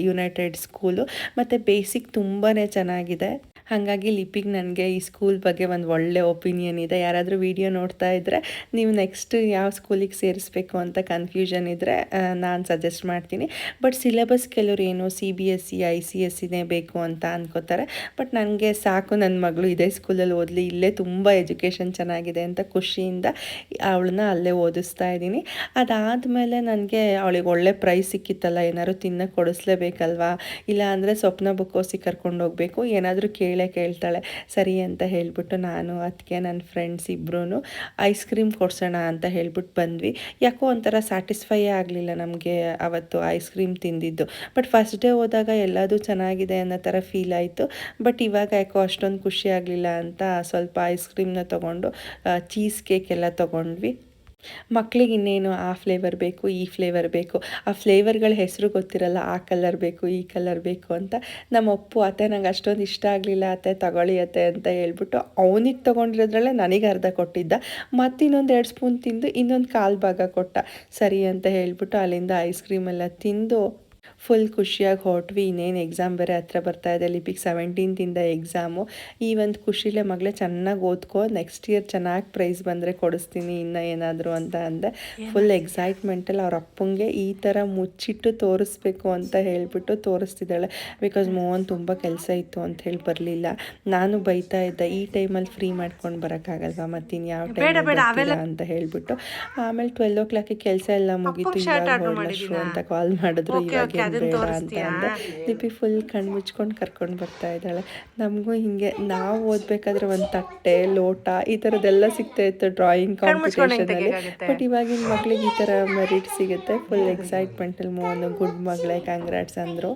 ಯುನೈಟೆಡ್ ಸ್ಕೂಲು. ಮತ್ತು ಬೇಸಿಕ್ ತುಂಬಾ ಚೆನ್ನಾಗಿದೆ. ಹಾಗಾಗಿ ಲಿಪಿಗೆ ನನಗೆ ಈ ಸ್ಕೂಲ್ ಬಗ್ಗೆ ಒಂದು ಒಳ್ಳೆ ಒಪಿನಿಯನ್ ಇದೆ. ಯಾರಾದರೂ ವಿಡಿಯೋ ನೋಡ್ತಾ ಇದ್ದರೆ ನೀವು ನೆಕ್ಸ್ಟ್ ಯಾವ ಸ್ಕೂಲಿಗೆ ಸೇರಿಸ್ಬೇಕು ಅಂತ ಕನ್ಫ್ಯೂಷನ್ ಇದ್ದರೆ ನಾನು ಸಜೆಸ್ಟ್ ಮಾಡ್ತೀನಿ. ಬಟ್ ಸಿಲೆಬಸ್ ಕೆಲವರು ಏನು CBSE ICSEನೇ ಬೇಕು ಅಂತ ಅನ್ಕೋತಾರೆ. ಬಟ್ ನನಗೆ ಸಾಕು ನನ್ನ ಮಗಳು ಇದೇ ಸ್ಕೂಲಲ್ಲಿ ಓದಲಿ, ಇಲ್ಲೇ ತುಂಬ ಎಜುಕೇಷನ್ ಚೆನ್ನಾಗಿದೆ ಅಂತ ಖುಷಿಯಿಂದ ಅವಳನ್ನ ಅಲ್ಲೇ ಓದಿಸ್ತಾ ಇದ್ದೀನಿ. ಅದಾದಮೇಲೆ ನನಗೆ ಅವಳಿಗೆ ಒಳ್ಳೆ ಪ್ರೈಸ್ ಸಿಕ್ಕಿತ್ತಲ್ಲ, ಏನಾದ್ರು ತಿನ್ನಕ್ಕೆ ಕೊಡಿಸ್ಲೇಬೇಕಲ್ವಾ, ಇಲ್ಲ ಅಂದರೆ ಸ್ವಪ್ನ ಬುಕ್ ಹೌಸಿಗೆ ಕರ್ಕೊಂಡು ಹೋಗಬೇಕು, ಏನಾದರೂ ಕೇಳ್ತಾಳೆ. ಸರಿ ಅಂತ ಹೇಳಿಬಿಟ್ಟು ನಾನು ಅದಕ್ಕೆ ನನ್ನ ಫ್ರೆಂಡ್ಸ್ ಇಬ್ಬರೂ ಐಸ್ ಕ್ರೀಮ್ ಕೊಡ್ಸೋಣ ಅಂತ ಹೇಳ್ಬಿಟ್ಟು ಬಂದ್ವಿ. ಯಾಕೋ ಒಂಥರ ಸ್ಯಾಟಿಸ್ಫೈ ಆಗಲಿಲ್ಲ ನಮಗೆ ಅವತ್ತು ಐಸ್ ಕ್ರೀಮ್ ತಿಂದಿದ್ದು. ಬಟ್ ಫಸ್ಟ್ ಡೇ ಹೋದಾಗ ಎಲ್ಲದೂ ಚೆನ್ನಾಗಿದೆ ಅನ್ನೋ ಥರ ಫೀಲ್ ಆಯಿತು. ಬಟ್ ಇವಾಗ ಯಾಕೋ ಅಷ್ಟೊಂದು ಖುಷಿ ಆಗಲಿಲ್ಲ ಅಂತ ಸ್ವಲ್ಪ ಐಸ್ ಕ್ರೀಮ್ನ ತೊಗೊಂಡು ಚೀಸ್ ಕೇಕ್ ಎಲ್ಲ ತೊಗೊಂಡ್ವಿ. ಮಕ್ಳಿಗೆ ಇನ್ನೇನು ಆ ಫ್ಲೇವರ್ ಬೇಕು, ಈ ಫ್ಲೇವರ್ ಬೇಕು, ಆ ಫ್ಲೇವರ್ಗಳ ಹೆಸರು ಗೊತ್ತಿರಲ್ಲ, ಆ ಕಲರ್ ಬೇಕು, ಈ ಕಲರ್ ಬೇಕು ಅಂತ. ನಮ್ಮ ಅಪ್ಪು ಅತ್ತೆ ನಂಗೆ ಅಷ್ಟೊಂದು ಇಷ್ಟ ಆಗಲಿಲ್ಲ ಅತ್ತೆ, ತಗೊಳ್ಳಿ ಅತ್ತೆ ಅಂತ ಹೇಳ್ಬಿಟ್ಟು ಅವನಿಗೆ ತೊಗೊಂಡಿರೋದ್ರಲ್ಲೇ ನನಗೆ ಅರ್ಧ ಕೊಟ್ಟಿದ್ದ. ಮತ್ತು ಇನ್ನೊಂದು 2 ಸ್ಪೂನ್ ತಿಂದು ಇನ್ನೊಂದು 1/4 ಭಾಗ ಕೊಟ್ಟ. ಸರಿ ಅಂತ ಹೇಳ್ಬಿಟ್ಟು ಅಲ್ಲಿಂದ ಐಸ್ ಕ್ರೀಮೆಲ್ಲ ತಿಂದು ಫುಲ್ ಖುಷಿಯಾಗಿ ಹೊರಟ್ವಿ. ಇನ್ನೇನು ಎಕ್ಸಾಮ್ ಬೇರೆ ಹತ್ರ ಬರ್ತಾ ಇದೆ, ಲಿಪಿಗೆ 17th ಎಕ್ಸಾಮು. ಈ ಒಂದು ಖುಷಿಲೇ ಮಗಳೇ ಚೆನ್ನಾಗಿ ಓದ್ಕೋ, ನೆಕ್ಸ್ಟ್ ಇಯರ್ ಚೆನ್ನಾಗಿ ಪ್ರೈಸ್ ಬಂದರೆ ಕೊಡಿಸ್ತೀನಿ ಇನ್ನೂ ಏನಾದರೂ ಅಂತ ಅಂದೆ. ಫುಲ್ ಎಕ್ಸೈಟ್ಮೆಂಟಲ್ಲಿ ಅವ್ರ ಅಪ್ಪಂಗೆ ಈ ಥರ ಮುಚ್ಚಿಟ್ಟು ತೋರಿಸ್ಬೇಕು ಅಂತ ಹೇಳಿಬಿಟ್ಟು ತೋರಿಸ್ತಿದ್ದಾಳೆ. ಬಿಕಾಸ್ ಮೋಹನ್ ತುಂಬ ಕೆಲಸ ಇತ್ತು ಅಂತ ಹೇಳಿ ಬರಲಿಲ್ಲ. ನಾನು ಬೈತಾ ಇದ್ದೆ, ಈ ಟೈಮಲ್ಲಿ ಫ್ರೀ ಮಾಡ್ಕೊಂಡು ಬರೋಕ್ಕಾಗಲ್ವಾ, ಮತ್ತಿನ್ನು ಯಾವ ಟೈಮ್ ಅಂತ ಹೇಳಿಬಿಟ್ಟು. ಆಮೇಲೆ 12 o'clock ಕೆಲಸ ಎಲ್ಲ ಮುಗೀತು. ಇವಾಗ ಅಂತ ಕಾಲ್ ಮಾಡಿದ್ರು, ಇವಾಗ ಬೇಡ ಅಂತ ಅಂದೆ. ಲಿಪಿ ಫುಲ್ ಕಣ್ಣು ಮುಚ್ಕೊಂಡು ಕರ್ಕೊಂಡು ಬರ್ತಾ ಇದ್ದಾಳೆ. ನಮಗೂ ಹಿಂಗೆ ನಾವು ಓದಬೇಕಾದ್ರೆ ಒಂದು ತಟ್ಟೆ ಲೋಟ ಈ ಥರದ್ದೆಲ್ಲ ಸಿಗ್ತಾ ಇತ್ತು ಡ್ರಾಯಿಂಗ್ ಕಾಂಪಿಟೇಷನಲ್ಲಿ. ಬಟ್ ಇವಾಗಿನ ಮಕ್ಳಿಗೆ ಈ ಥರ ಮೆರಿಟ್ ಸಿಗುತ್ತೆ. ಫುಲ್ ಎಕ್ಸೈಟ್ಮೆಂಟಲ್ಲಿ ಮೋನು ಗುಡ್ ಮಗಳೇ ಕಂಗ್ರಾಟ್ಸ್ ಅಂದರು.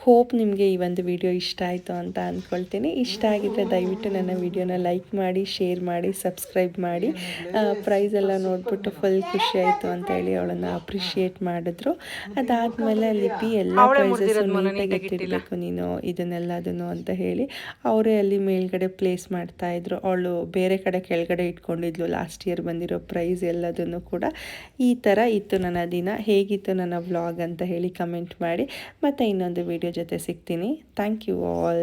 ಹೋಪ್ ನಿಮಗೆ ಈ ಒಂದು ವಿಡಿಯೋ ಇಷ್ಟ ಆಯಿತು ಅಂತ ಅಂದ್ಕೊಳ್ತೀನಿ. ಇಷ್ಟ ಆಗಿದ್ದರೆ ದಯವಿಟ್ಟು ನನ್ನ ವಿಡಿಯೋನ ಲೈಕ್ ಮಾಡಿ, ಶೇರ್ ಮಾಡಿ, ಸಬ್ಸ್ಕ್ರೈಬ್ ಮಾಡಿ. ಪ್ರೈಸ್ ಎಲ್ಲ ನೋಡಿಬಿಟ್ಟು ಫುಲ್ ಖುಷಿ ಆಯಿತು ಅಂತ ಹೇಳಿ ಅವಳನ್ನು ಅಪ್ರಿಷಿಯೇಟ್ ಮಾಡಿದ್ರು. ಅದಾದಮೇಲೆ ಲಿಪಿ ಎಲ್ಲ ಪ್ರೈಸಸ್ಸು ನೀಟಾಗಿ ಎತ್ತಿರಬೇಕು ನೀನು ಇದನ್ನೆಲ್ಲದನ್ನು ಅಂತ ಹೇಳಿ ಅವರೇ ಅಲ್ಲಿ ಮೇಲ್ಗಡೆ ಪ್ಲೇಸ್ ಮಾಡ್ತಾಯಿದ್ರು. ಅವಳು ಬೇರೆ ಕಡೆ ಕೆಳಗಡೆ ಇಟ್ಕೊಂಡಿದ್ಲು ಲಾಸ್ಟ್ ಇಯರ್ ಬಂದಿರೋ ಪ್ರೈಸ್ ಎಲ್ಲದನ್ನು ಕೂಡ. ಈ ಥರ ಇತ್ತು ನನ್ನ ದಿನ. ಹೇಗಿತ್ತು ನನ್ನ ವ್ಲಾಗ್ ಅಂತ ಹೇಳಿ ಕಮೆಂಟ್ ಮಾಡಿ. ಮತ್ತು ಇನ್ನೊಂದು ವಿಡಿಯೋ ಜೊತೆ ಸಿಗ್ತೀನಿ. Thank you all.